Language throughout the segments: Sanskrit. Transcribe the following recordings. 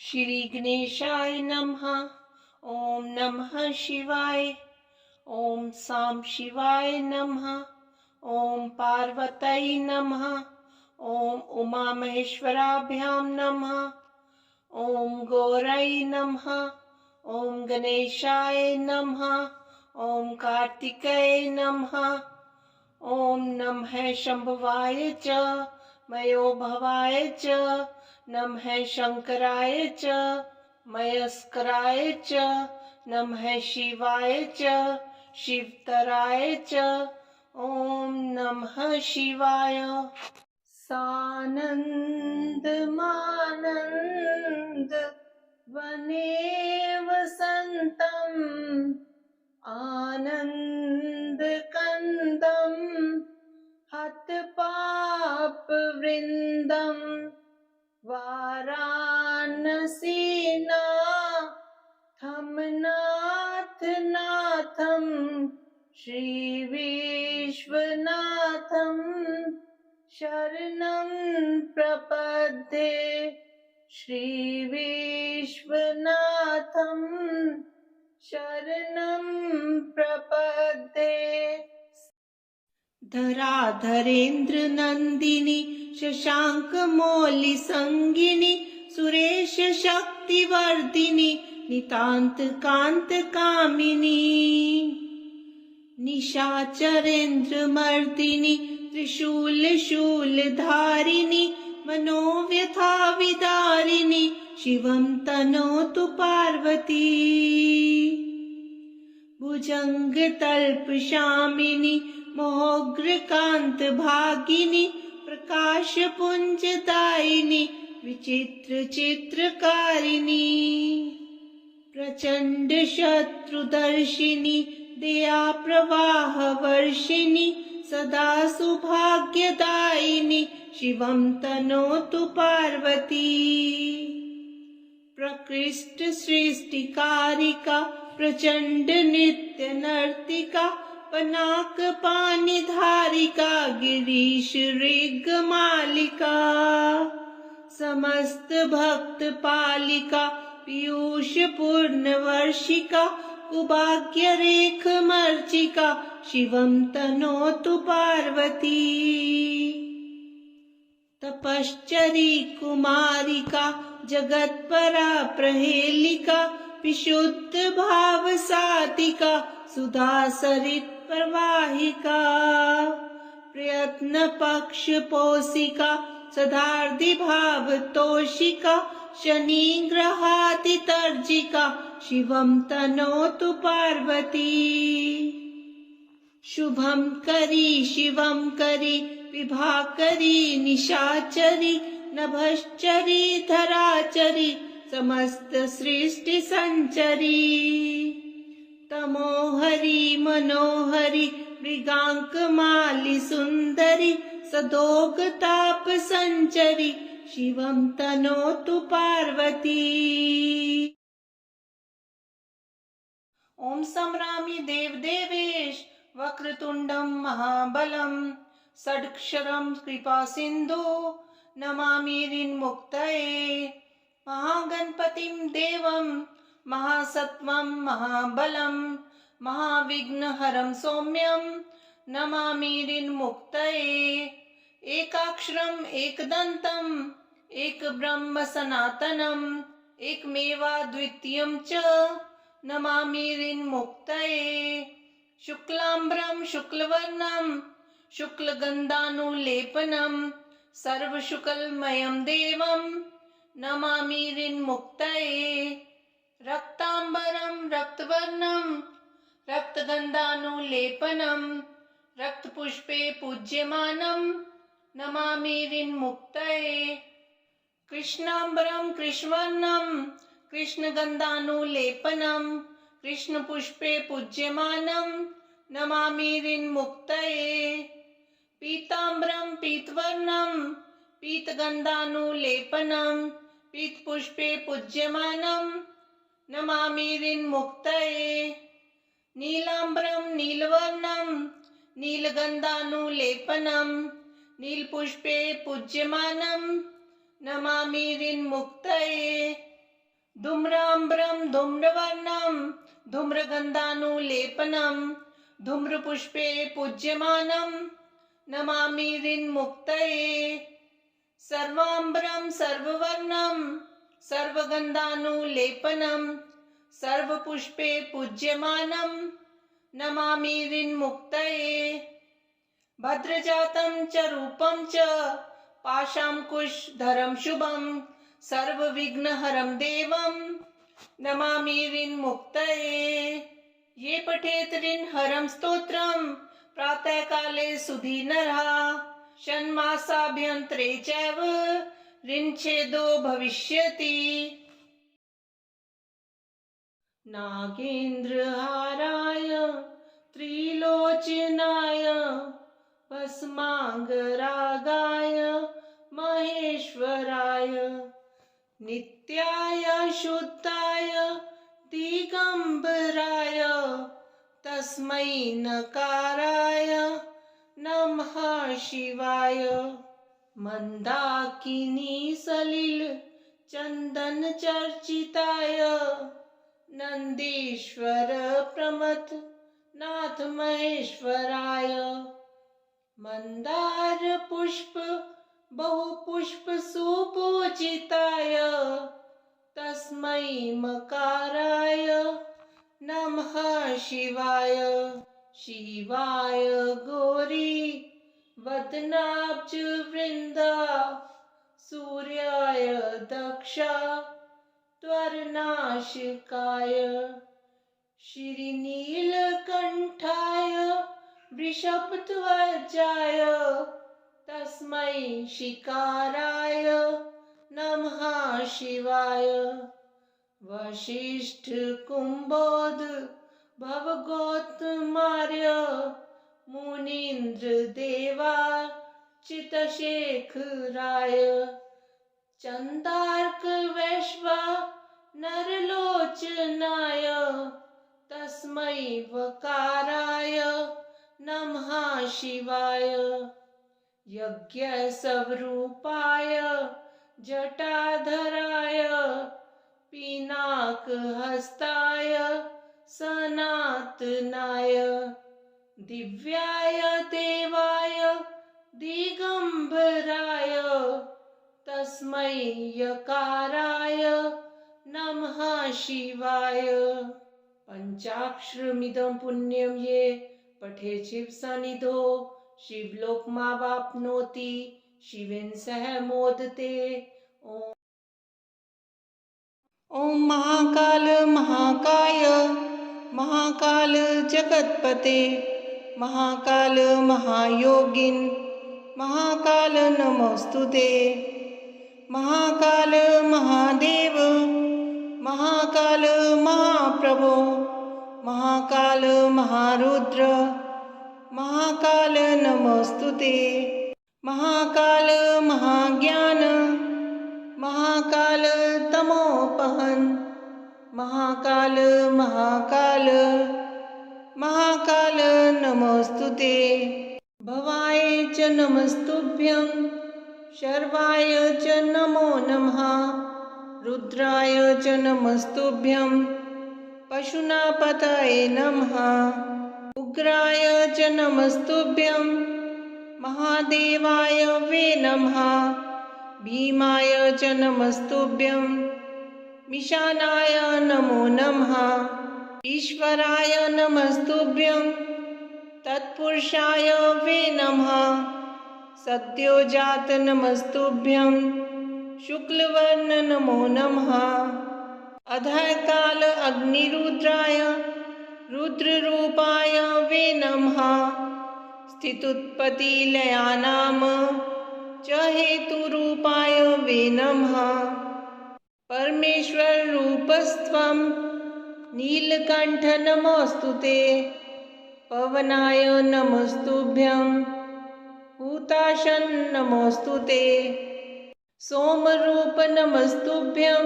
श्री गणेशाय नमः। ओम नमः शिवाय। ओम साम शिवाय नमः। ओम पार्वती नमः। ओम उमा महेश्वराभ्यां नमः। ओम गौरै नमः। ओम गणेशाय नमः। ओम कार्तिकेय नमः। ओम नमः शंभवाय च मयो भवाय च नमः शंकराय च मयस्कराय च नमः शिवाय च शिवतराय च। ओम नमः शिवाय। सानंद मानंद वने वसंतम आनंद कंदम हत पाप वृंदम वाराणसीनाथम नाथ नाथम श्री विश्वनाथम शरणं प्रपद्ये। श्री विश्वनाथम शरणं प्रपद्ये। धराधरेन्द्र नंदिनी शशांक मौलि संगिनी सुरेश शक्तिवर्धिनी नितांत कांत कामिनी निशाचरेन्द्र मर्दिनी त्रिशूल शूल धारिणी मनोव्यथा विदारिणी शिवं तनोतु पार्वती। भुजंग तल्प शामिनी मोग्र कांत भागिनी प्रकाश पुंज दायिनी विचित्र चित्रकारिणी प्रचंड शत्रुदर्शिनी दया प्रवाह वर्षिणी सदा सौभाग्यदायिनी शिवं तनोतु पार्वती। प्रकृष्ट सृष्टिकारिका प्रचंड नित्य नर्तिका पनाक पानी धारिका गिरीश ऋग मालिका समस्त भक्त पालिका पीयूष पूर्ण वर्षिका कुभाग्य रेख मर्चिका शिवं तनोतु पार्वती। तपश्चरी कुमारिका जगत्परा प्रहेलिका विशुद्ध भाव सातिका सुधा सरित प्रवाहिका प्रयत्न पक्ष पोषिका सदार्धि भाव तोषिका शनि ग्रहाति तर्जिका शिवं तनोतु पार्वती। शुभं करी शिवं करी विभाकरी निशाचरी नभश्चरी धराचरी समस्त सृष्टि संचरी तमोहरी मनोहरी मृगांक माली सुंदरी सदोग ताप संचरी शिवं तनोतु पार्वती। ओम संभ्रामि देवदेवेश वक्रतुंडम महाबलम षडक्षरम कृपा सिंधु नमामि ऋन्मुक्तये महागणपतिं देवं महासत्वं महाबलं महाविघ्नहरं सौम्यं नमामि ऋन्मुक्तये एकाक्षरम् एकदन्तम् एकब्रह्म सनातनम् एकमेवाद्वितीयं च नमामि ऋन्मुक्तये शुक्लांबरं शुक्लवर्णं शुक्लगन्धानुलेपनं सर्वशुक्लमयं देवं नमामि ऋन्मुक्तये रक्तांबरं रक्तवर्णं रक्तगन्धानुलेपनं रक्तपुष्पे पूज्यमानं नमामि ऋन्मुक्तये कृष्णांबरं कृष्णवर्णं कृष्णगन्धानुलेपनं कृष्णपुष्पे पूज्यमानं नमामि ऋन्मुक्तये पीतांबरं पीतवर्णं पीतगन्धानुलेपनं पीतपुष्पे पूज्यमानं नमामि ऋन्मुक्तये नीलांबरं नीलवर्णं नीलगन्धानुलेपनं नीलपुष्पे पूज्यमानं नमामि ऋन्मुक्तये धूम्राम्बरं धूम्रवर्णं धूम्रगन्धानुलेपनं धूम्रपुष्पे पूज्यमानं नमामि ऋन्मुक्तये। सर्वाम्बरं सर्ववर्णं सर्वगन्धानुलेपनं सर्वपुष्पे पूज्यमानं नमामि ऋन्मुक्तये। भद्रजातं च रूपं च पाशाङ्कुशधरं शुभं सर्वविघ्नहरं देवं नमामि ऋन्मुक्तये। ये पठेत् ऋन्हरं स्तोत्रं प्रातःकाले सुधीनरः षण्मासाभ्यन्तरे चैव ऋन्छेदो भविष्यति। नागेन्द्रहाराय त्रिलोचनाय भस्माङ्गरागाय महेश्वराय नित्याय शुद्धाय दिगंबराय तस्मै नकाराय नमः शिवाय। मंदाकिनी सलिल चंदन चर्चिताय नंदीश्वर प्रमथ नाथ महेश्वराय। मंदार पुष्प बहुपुष्प सुपूजिताय तस्मै मकाराय नमः शिवाय। शिवाय गौरी वदनाब्ज वृंदा सूर्याय दक्षा त्वरनाशिकाय श्रीनीलकंठाय वृषभध्वजाय तस्मै शिकाराय नमः शिवाय। वशिष्ठ कुंभोद भवगोत्मार्य मुनीन्द्र देवा चितशेखराय चंदार्क वैश्वा नरलोचनाय तस्मै वकाराय नमः शिवाय। यज्ञ स्वरूपाय जटाधराय पिनाकहस्ताय सनातनाय दिव्याय देवाय दिगंबराय तस्मै यकाराय नमः शिवाय। पंचाक्षरमिदं पुण्यं ये पठेत् शिवसन्निधौ शिवलोकमावाप्नोति शिवेन सह मोदते। ओम महाकाल महाकाय महाकाल जगतपते महाकाल महायोगिन महाकाल नमोस्तुते। महाकाल महादेव महाकाल महाप्रभो महाकाल महारुद्र महाकाल नमोस्तुते। महाकाल महाज्ञान महाकाल तमोपहन महाकाल महाकाल महाकाल नमोस्तुते। भवाय च नमस्तुभ्यं शर्वाय च नमो नमः रुद्राय च नमस्तुभ्यं पशुनापतये नमः उग्राय च नमस्तुभ्यं महादेवाय वे नमः भीमाय च नमस्तुभ्यं मिशानाय नमो नमः ईश्वराय नमस्तुभ्यं तत्पुरुषाय वे नमः सद्योजात नमस्तुभ्यं शुक्लवर्ण नमो नमः अधःकाल अग्निरुद्राय रुद्ररूपाय वे नमः स्थित्युत्पत्तिलयानां च हेतुरूपाय वे नमः परमेश्वर रूपस्त्वं नीलकंठ नमोस्तुते पवनाय नमस्तुभ्यं हुताशन नमोस्तुते सोमरूप नमस्तुभ्यं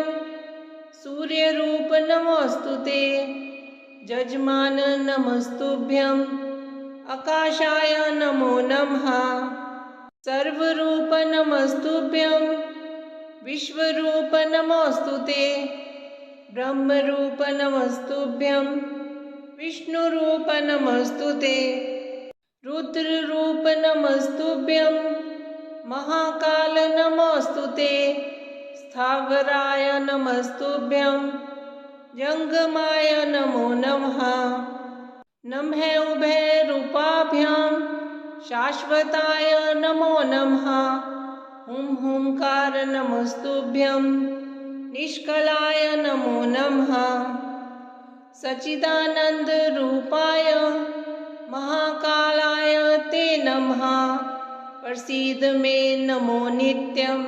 सूर्यरूप नमोस्तुते जजमान नमस्तुभ्यं आकाशाय नमो नमः सर्वरूप नमस्तुभ्यं विश्वरूप नमोस्तुते ब्रह्मरूप नमस्तुभ्यं विष्णुरूप नमस्तुते रुद्ररूप नमस्तुभ्यं महाकाल नमस्तुते स्थावराय नमस्तुभ्यं जंगमाय नमो नमः नमः उभयरूपाभ्यां शाश्वताय नमो नमः हुं हुंकार नमस्तुभ्यं निष्कलाय नमो नमः सच्चिदानंद रूपाय महाकालाय ते नमः प्रसीद मे नमो नित्यं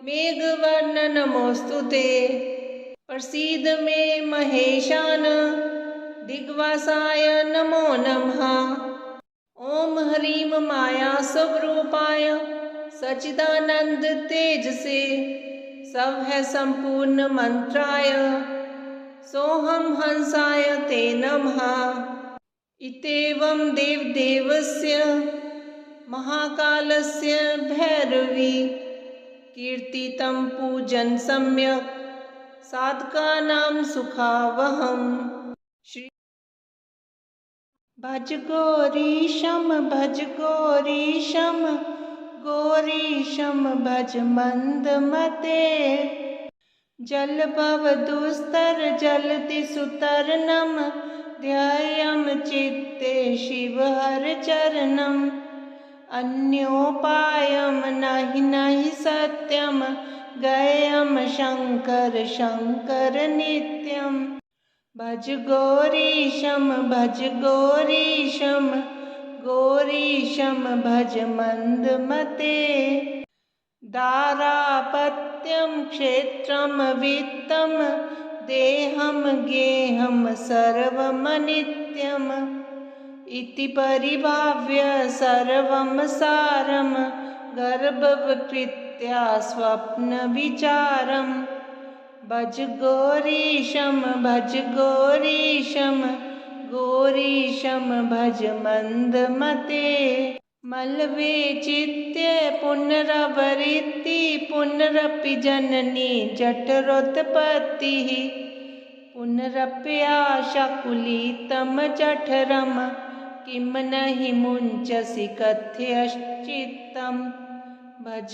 मेघवर्ण नमोस्तुते प्रसीद मे महेशान दिग्वासाय नमो नमः ओम ह्रीं माया स्वरूपाय सच्चिदानंद तेजसे सब है संपूर्ण मंत्राय सोहम हंसाय ते नमः इत्येवं देवदेवस्य महाकालस्य भैरवी कीर्तितं पूजन सम्यक् साधकानां सुखावहम् श्री भज गौरीशं गौरीशं भज मंदमते जल भव दुस्तर जलति सुतर्णं ध्यायं चित्ते शिवहर चरणम् अन्योपायं नहि सत्यं गयं शंकर शंकर नित्यं भज गौरीशं गौरीशं भज मंदमते दारापत्यं क्षेत्रं वित्तं देहं गेहं सर्वमनित्यम् इति परिभाव्य सर्वं सारं गर्भवकृत्या स्वप्नविचारं भज गौरीशं भज मंदमते मल्वे चित्ते पुनरवृत्ति पुनरपि जननी जठरोत्पत्तिः पुनरप्याशाकुलितं जठरं किं नहि मुञ्चसि कथयश्चित्तं भज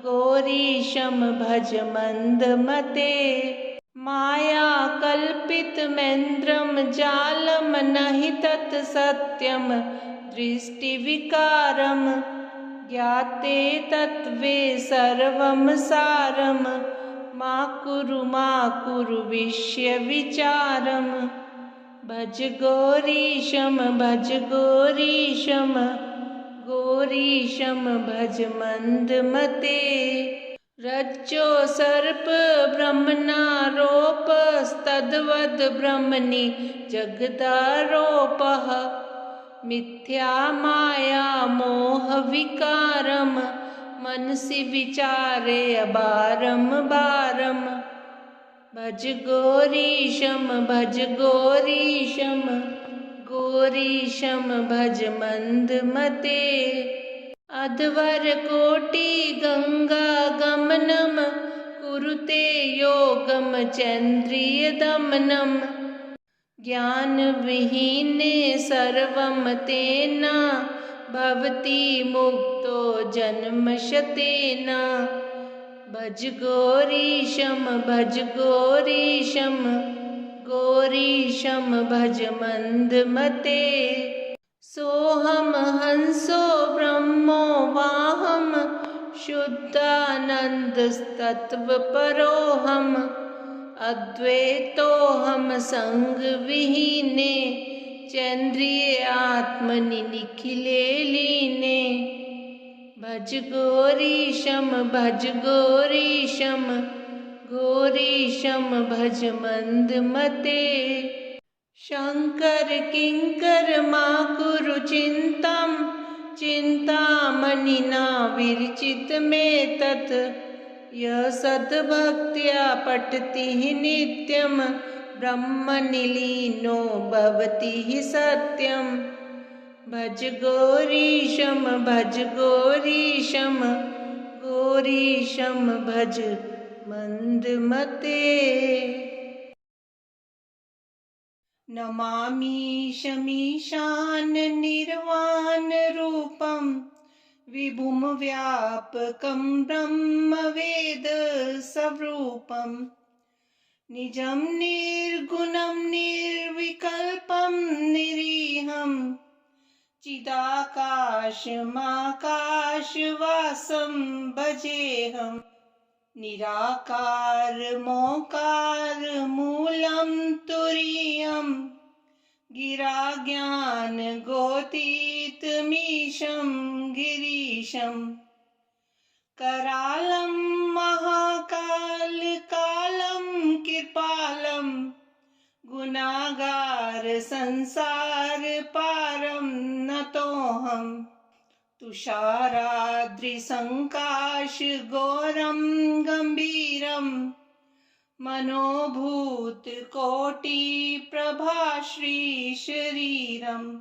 गौरीशं भज मंदमते माया कल्पितमेन्द्रं जालं नहि तत् सत्यं दृष्टिविकारं ज्ञाते तत्त्वे सर्वं सारं मा कुरु विषयविचारं भज गौरीशं भज मंदमते रज्जो सर्प ब्रह्मणारोपस्तद्वद् ब्रह्मणि जगदारोपः मिथ्या माया मोह विकारं मनसि विचारे बारं भज गौरीशं भज मंदमते अध्वर कोटि गंगा गमनं कुरुते योगं चन्द्रिय दमनं ज्ञान विहीने सर्वं तेन भवति मुक्तो जन्मशतेन भज गौरीशं भज मंदमते सोहम हंसो ब्रह्मो वाहम शुद्धानन्दस्तत्त्वपरोऽहम् अद्वैतोऽहं संगविहीने चन्द्रिये आत्मनि निखिले लीने भज गौरीशं भज मंदमते शंकर किंकर मा कुरु चिंतामणिना विरचित में तत् यः सद्भक्त्या पठति नित्यं ब्रह्मनिलीनो भवति सत्यं भज गौरीशं शम भज मंदमते। नमामि शमीशान निर्वाण रूपम विभुम व्यापकं ब्रह्म वेद स्वरूपम। निजं निर्गुणं निर्विकल्पं निरीहं चिदाकाशमाकाशवासं भजेऽहम्। निराकार मोकार मूलं तुरीयं गिरा ज्ञान गोतीतमीशं गिरीशं। करालं महाकाल कालं कृपालं गुनागार संसार पारं नतोऽहम्। तुषाराद्रिसङ्काश घोरं गम्भीरं मनोभूत कोटि प्रभाश्री शरीरं।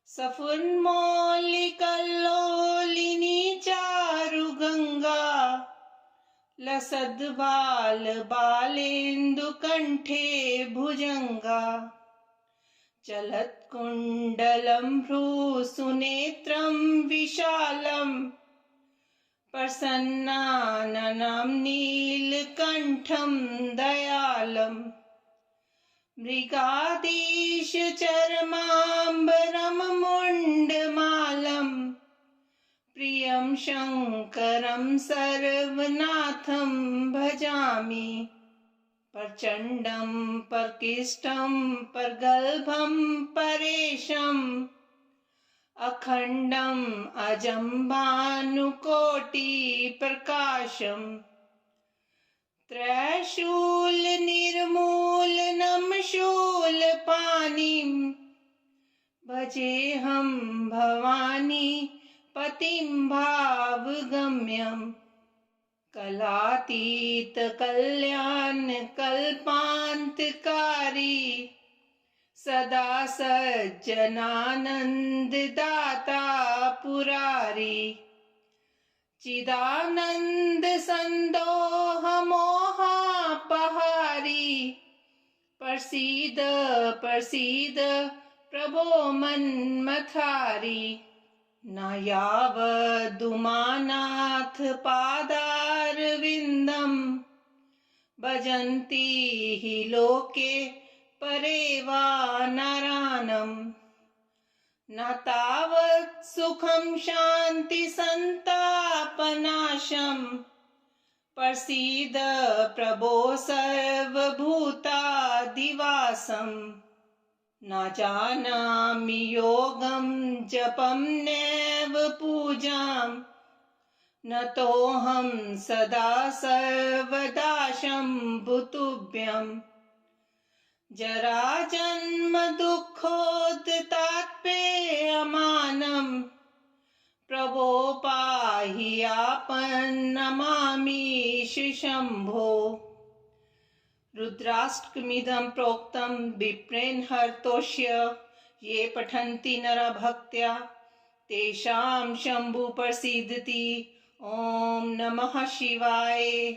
सफुन्मौलिकल्लोलिनी चारुगङ्गा लसद्बाल बालेन्दुकण्ठे भुजङ्गा। चलत्कुण्डलं भ्रूसुनेत्रं विशालं प्रसन्नाननं नीलकण्ठं दयालं। मृगाधीशचर्माम्बरं मुण्डमालं प्रियं शङ्करं सर्वनाथं भजामि। प्रचण्डं प्रकृष्टं प्रगल्भं परेशम् अखण्डम् अजं भानुकोटिप्रकाशम्। त्रैशूलनिर्मूलनं शूलपाणिं भजेऽहं भवानी पतिं भावगम्यम्। कलातीत कल्याण कल्पान्तकारी सदा सज्जनानन्ददाता पुरारी। चिदानन्द सन्दोह मोहापहारी प्रसीद प्रसीद प्रभो मन्मथारी। न यावदुमानाथ पादारविन्दं भजन्ति हि लोके परे वा नरानं। न तावत् सुखं शान्ति सन्तापनाशं प्रसीद प्रभो सर्वभूतादिवासम्। न जानामि योगं जपं नैव पूजां नतोऽहं सदा सर्वदा शम्भुतुभ्यम्। जराजन्म दुःखोत्तापेयमानं प्रभो पाहि आपन्नमामीश शम्भो। रुद्राष्टकमिदं प्रोक्तं विप्रेण हर्तोष्य ये पठन्ति नरा भक्त्या तेषां शम्भु प्रसीदति। ॐ नमः शिवाय।